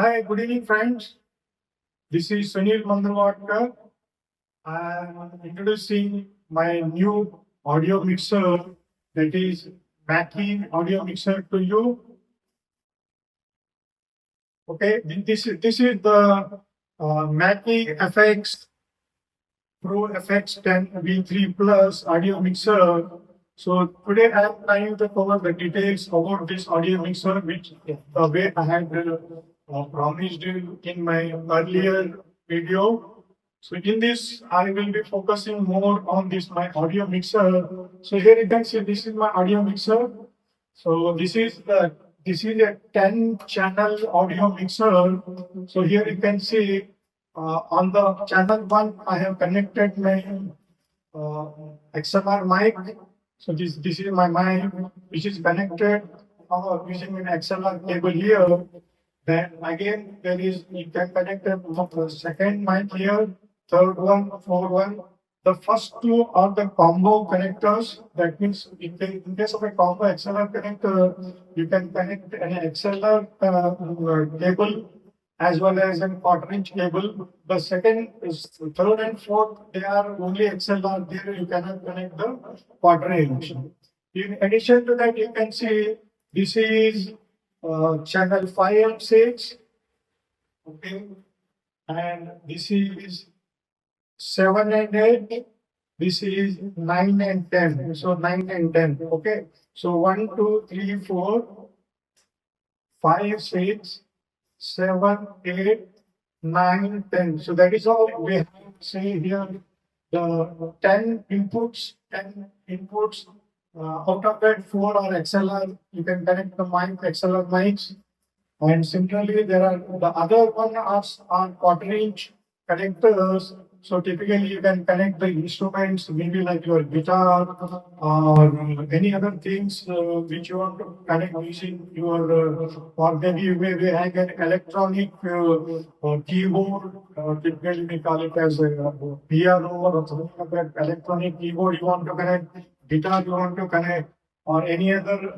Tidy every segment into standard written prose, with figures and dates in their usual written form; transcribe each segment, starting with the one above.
Hi, good evening, friends. This is Sunil Mandravatkar. I am introducing my new audio mixer, that is Mackie audio mixer to you. Okay, this is the Mackie ProFx10v3 Plus audio mixer. So today I am trying to cover the details about this audio mixer, which the way I had promised you in my earlier video. So in this, I will be focusing more on this my audio mixer. So here you can see this is my audio mixer. So this is a 10 channel audio mixer. So here you can see on the channel one I have connected my XLR mic. So this is my mic which is connected using an XLR cable here. Then again you can connect the second mic here, third one, fourth one. The first two are the combo connectors. That means in case of a combo XLR connector, you can connect an XLR cable as well as an quarter-inch cable. The third and fourth, they are only XLR. There you cannot connect the quarter-inch. In addition to that, you can see this is channel 5 and 6. Okay, and this is 7 and 8. This is 9 and 10. So 9 and 10. Okay. So 1, 2, 3, 4, 5, 6, 7, 8, 9, 10. So that is how we have say here the 10 inputs. Out of that, 4 are XLR. You can connect the XLR mics. And similarly, there are the other one are quarter-inch connectors. So typically you can connect the instruments, maybe like your guitar or any other things which you want to connect using your, or maybe you may have an electronic keyboard. Typically we call it as a piano or something like that. Electronic keyboard you want to connect, guitar you want to connect, or any other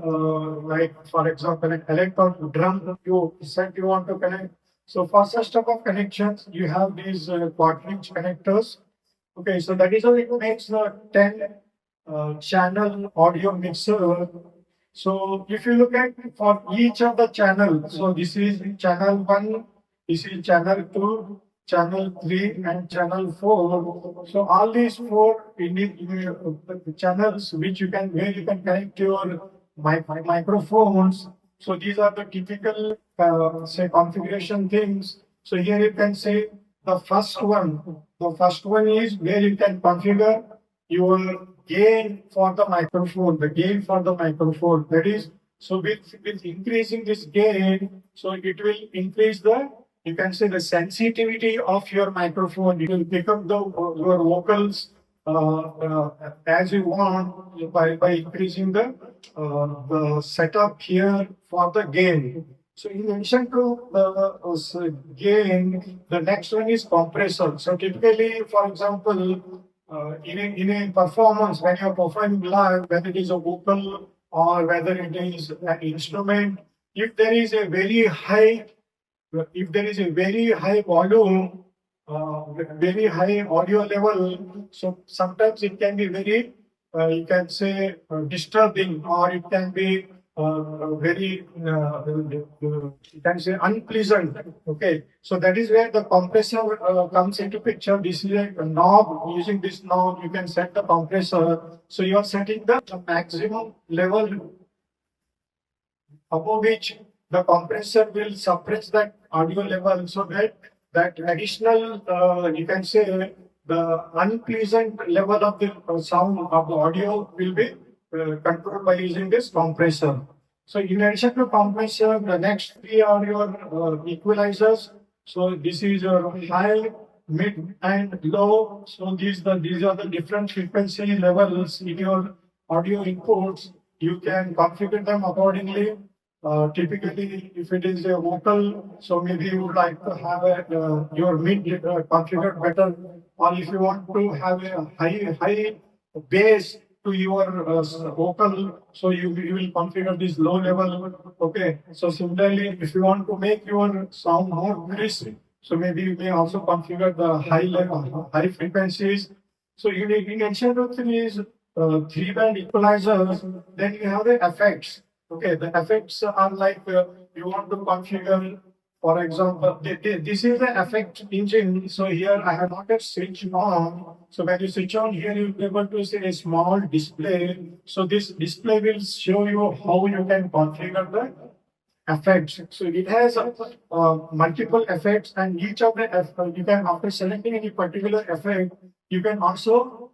like for example an electronic drum you want to connect. So for such type of connections, you have these quarter-inch connectors. Okay, so that is how it makes the 10 channel audio mixer. So if you look at for each of the channels, so this is channel 1, this is channel 2, channel 3 and channel 4. So all these four channels where you can connect your microphones. So these are the typical say configuration things. So here you can say the first one. The first one is where you can configure your gain for the microphone. The gain for the microphone. That is, so with increasing this gain, so it will increase the, you can say, the sensitivity of your microphone. You will pick up your vocals as you want by increasing the setup here for the gain. So in addition to the gain, the next one is compressor. So typically, for example, in a performance, when you are performing live, whether it is a vocal or whether it is an instrument, if there is a very high volume, very high audio level, so sometimes it can be very, you can say, disturbing, or it can be very, you can say, unpleasant. Okay, so that is where the compressor comes into picture. This is a knob. Using this knob, you can set the compressor. So you are setting the maximum level above which the compressor will suppress that audio level, so that additional, you can say, the unpleasant level of the sound of the audio will be controlled by using this compressor. So in addition to compressor, the next three are your equalizers. So this is your high, mid and low. So these are the different frequency levels in your audio inputs. You can configure them accordingly. Typically, if it is a vocal, so maybe you would like to have your mid configured better, or if you want to have a high bass, to your vocal, so you will configure this low level. Okay. So similarly, if you want to make your sound more crisp, so maybe you may also configure the high level, high frequencies. So in addition to these three-band equalizers, then you have the effects. Okay, the effects are like you want to configure, for example, this is the effect engine. So here I have not yet switched on. So when you switch on here, you'll be able to see a small display. So this display will show you how you can configure the effects. So it has multiple effects, and each of the you can, after selecting any particular effect, you can also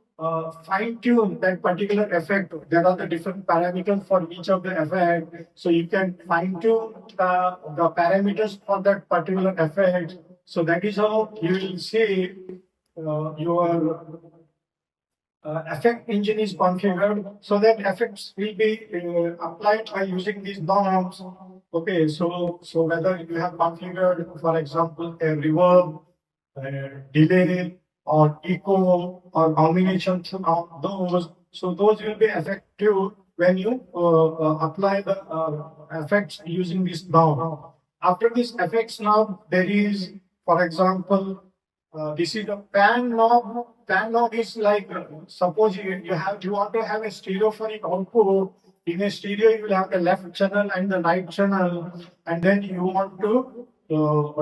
fine tune that particular effect. There are the different parameters for each of the effect. So you can fine tune the parameters for that particular effect. So that is how you will see your effect engine is configured, so that effects will be applied by using these norms. Okay, so whether you have configured, for example, a reverb, delay, or echo, or combinations of those, so those will be effective when you apply the effects using this norm. After this effects norm, there is, for example, this is a pan knob. Pan knob is like, suppose you want to have a stereophonic output. In a stereo, you will have the left channel and the right channel, and then you want to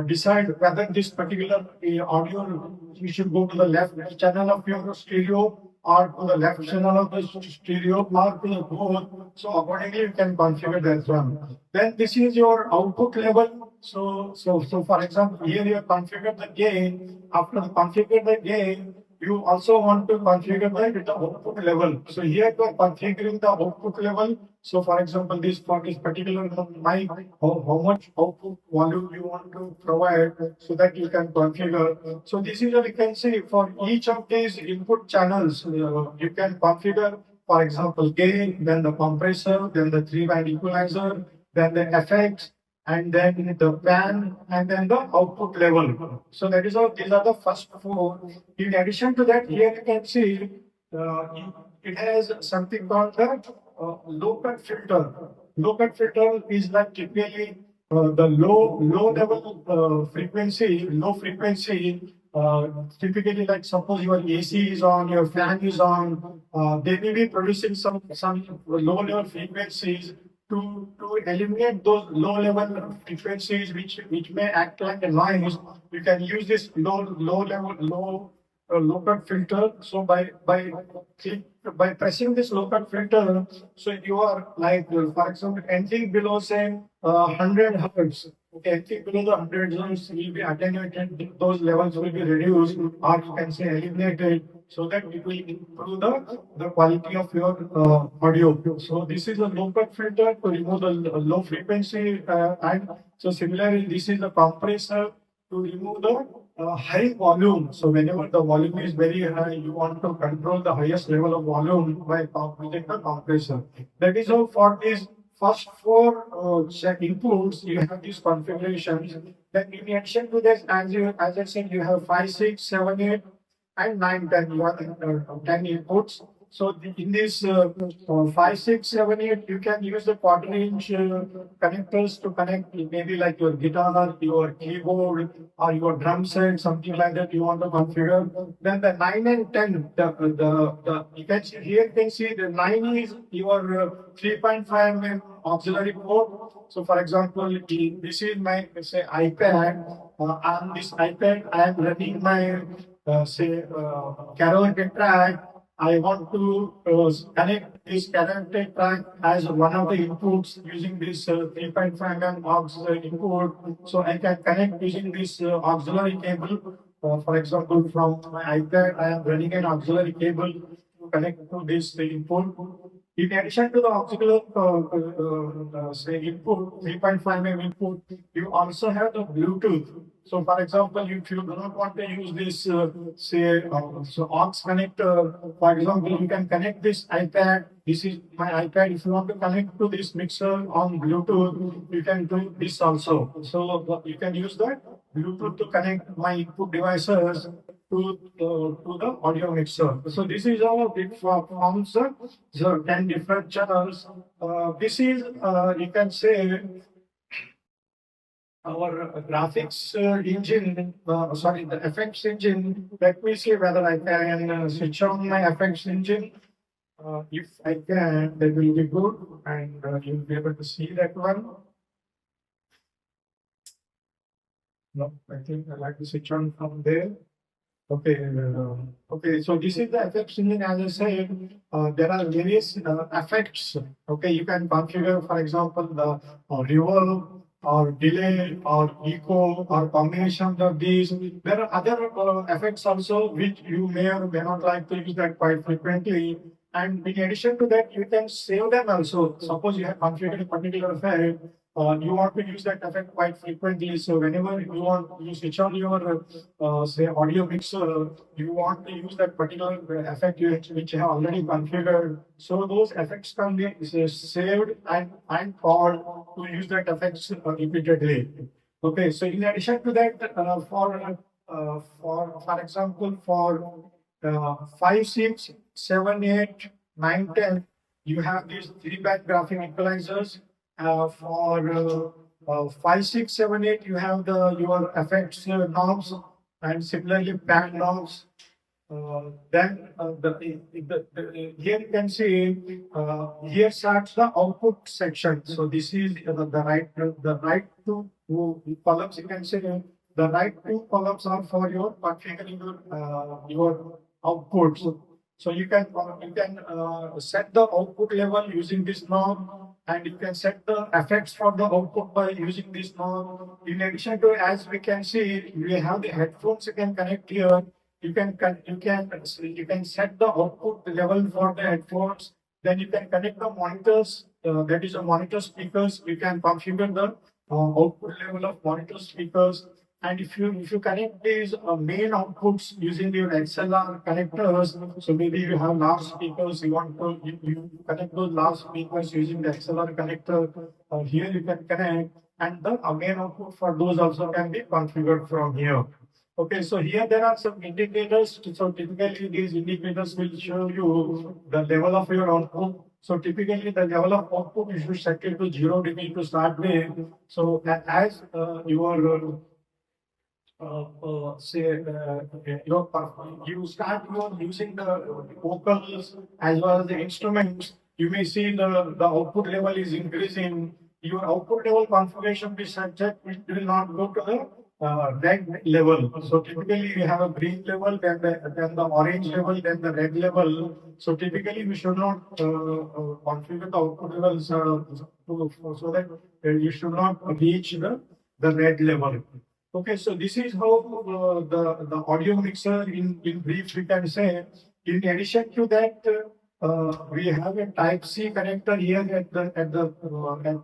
decide whether this particular audio, you should go to the left channel of your stereo, or to the left channel of the stereo, or to the both. So accordingly, you can configure that one. Then this is your output level. So for example, here you have configured the gain. After configure the gain, you also want to configure the output level. So here you are configuring the output level. So for example, for this particular mic, how much output volume you want to provide, so that you can configure. So this is what you can see for each of these input channels. You can configure, for example, gain, then the compressor, then the three-band equalizer, then the effects, and then the pan, and then the output level. So that is how these are the first four. In addition to that, here you can see it has something called the low cut filter. Low cut filter is like typically the low level frequency, low frequency. Typically, like suppose your AC is on, your fan is on, they may be producing some low level frequencies. To eliminate those low level frequencies which may act like a noise, you can use this low cut filter. So by pressing this low cut filter, so you are like, for example, anything below say 100 hertz. Okay, anything below the 100 hertz will be attenuated. Those levels will be reduced, or you can say eliminated, so that it will improve the quality of your audio. So this is a low cut filter to remove the low frequency, and so similarly, this is the compressor to remove the high volume. So whenever the volume is very high, you want to control the highest level of volume by using the compressor. That is how for these first four inputs, you have these configurations. Then in addition to this, as I said, you have 5, 6, 7, 8, and 9, 10. You have 10 inputs. So in this 5, 6, 7, 8, you can use the quarter-inch connectors to connect maybe like your guitar, your keyboard, or your drum set, something like that you want to configure. Then the 9 and 10, you can see here, you can see the 9 is your 3.5 mm auxiliary port. So for example, this is my, say, iPad. On this iPad, I am running my karaoke track. I want to connect this karaoke track as one of the inputs using this 3.5 mm aux input. So I can connect using this auxiliary cable. For example, from my iPad, I am running an auxiliary cable to connect to this input. In addition to the auxiliary say input, 3.5 mm input, you also have the Bluetooth. So for example, if you do not want to use this, so aux connector, for example, you can connect this iPad. This is my iPad. If you want to connect to this mixer on Bluetooth, you can do this also. So you can use that Bluetooth to connect my input devices. to the audio mixer. So this is how it forms the 10 different channels. This is you can say our graphics engine, sorry, the effects engine. Let me see whether I can switch on my effects engine. If I can, that will be good, and you'll be able to see that one. No, I think I like to switch on from there. Okay, okay. So this is the effects engine. As I said, there are various effects. Okay, you can configure, for example, the reverb or delay or echo or combination of these. There are other effects also which you may or may not like to use that quite frequently. And in addition to that, you can save them also. Suppose you have configured a particular effect, you want to use that effect quite frequently. So whenever you want, you switch on your say audio mixer, you want to use that particular effect which you have already configured. So those effects can be saved and called to use that effects repeatedly. Okay. So in addition to that, for example, for 5, 6, 7, 8, 9, 10, you have these 3-band graphic equalizers. For 5, 6, 7, 8, you have your effects knobs, and similarly band knobs. Then here you can see here starts the output section. So this is the right two columns. You can see the right two columns are for your configuring your outputs. So you can set the output level using this knob, and you can set the effects for the output by using this knob. In addition to, as we can see, we have the headphones you can connect here. You can set the output level for the headphones. Then you can connect the monitors. That is a monitor speakers. You can configure the output level of monitor speakers. And if you connect these main outputs using your XLR connectors, so maybe you have large speakers, you want to you connect those large speakers using the XLR connector. Here you can connect, and the main output for those also can be configured from here. Okay, so here there are some indicators. So typically these indicators will show you the level of your output. So typically the level of output you should set it to 0 dB to start with. So as your say you start using the vocals as well as the instruments, you may see the output level is increasing. Your output level configuration is such that it will not go to the red level. So typically we have a green level, then the orange level, then the red level. So typically we should not configure the output levels so that you should not reach the red level. Okay, so this is how the audio mixer in brief we can say. In addition to that, we have a Type C connector here at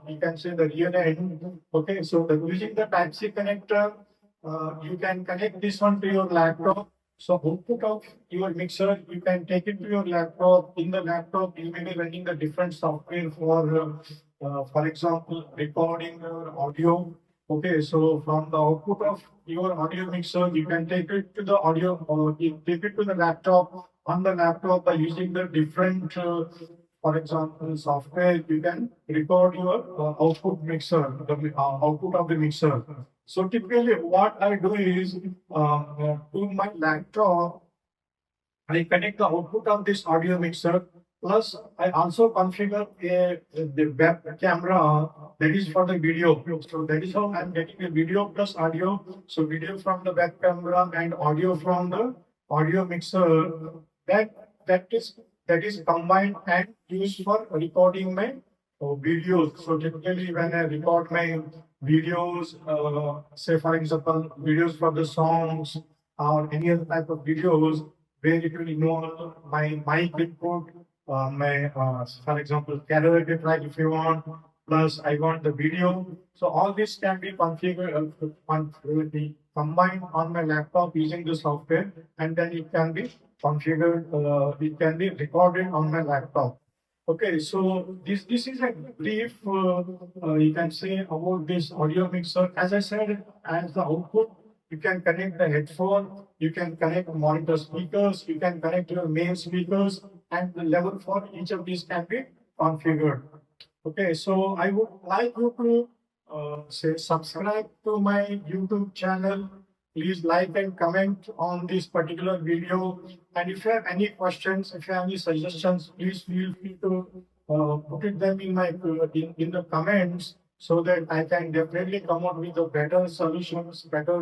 you can say the rear end. Okay, so using the Type C connector, you can connect this one to your laptop. So output of your mixer, you can take it to your laptop. In the laptop, you may be running the different software for example, recording your audio. Okay, so from the output of your audio mixer, you can take it to the audio, or take it to the laptop. On the laptop, by using the different, for example, software, you can record your output mixer, the output of the mixer. So typically, what I do is to my laptop, I connect the output of this audio mixer. Plus, I also configure the web camera that is for the video. So that is how I'm getting a video plus audio. So video from the web camera and audio from the audio mixer. That is combined and used for recording my videos. So typically, when I record my videos, say for example, videos for the songs or any other type of videos, where it will involve my mic input, for example, karaoke track if you want, plus I want the video. So all this can be configured, combined on my laptop using the software, and then it can be configured, it can be recorded on my laptop. Okay, so this is a brief, you can say about this audio mixer. As I said, as the output, You can connect the headphone, you can connect monitor speakers, you can connect your main speakers, and the level for each of these can be configured. Okay, so I would like you to say subscribe to my YouTube channel. Please like and comment on this particular video. And if you have any questions, if you have any suggestions, please feel free to put it them in my in the comments so that I can definitely come up with a better solutions, better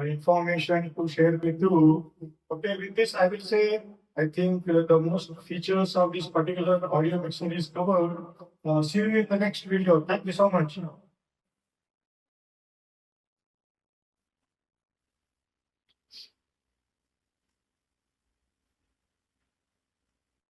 information to share with you. Okay, with this I will say I think the most features of this particular audio mixer is covered. See you in the next video. Thank you so much.